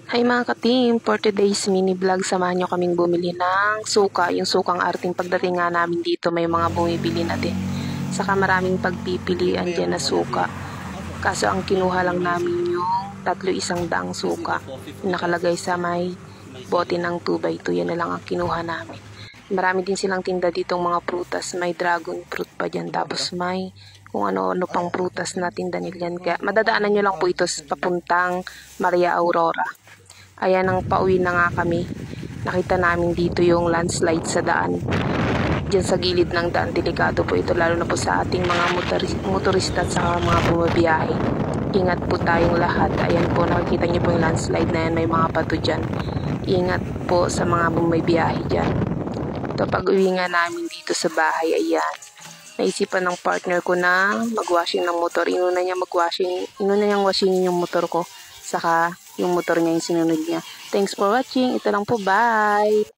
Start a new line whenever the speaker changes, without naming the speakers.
Hi mga ka-team, for today's mini vlog, samahan nyo kaming bumili ng suka, yung sukang arting. Pagdating nga namin dito, may mga bumibili na din. Saka maraming pagpipilian dyan na suka. Kaso ang kinuha lang namin yung 300 suka. Nakalagay sa may bote ng 2x2, yan na lang ang kinuha namin. Marami din silang tinda ditong mga prutas, may dragon fruit pa dyan, tapos may kung ano-ano pang prutas na tinda nila. Kaya madadaanan nyo lang po ito papuntang Maria Aurora. Ayan, ang pauwi na nga kami. Nakita namin dito yung landslide sa daan. Diyan sa gilid ng daan, delikado po ito, lalo na po sa ating mga motorista at sa mga bumabiyahe. Ingat po tayong lahat. Ayan po, nakikita nyo po yung landslide na yan, may mga bato dyan. Ingat po sa mga bumabiyahe dyan. Ito, pag-uwi nga namin dito sa bahay, ayan. Naisipan ng partner ko na mag-washing ng motor. Inuna niyang washingin yung motor ko. Saka yung motor niya yung sinunod niya. Thanks for watching. Ito lang po. Bye!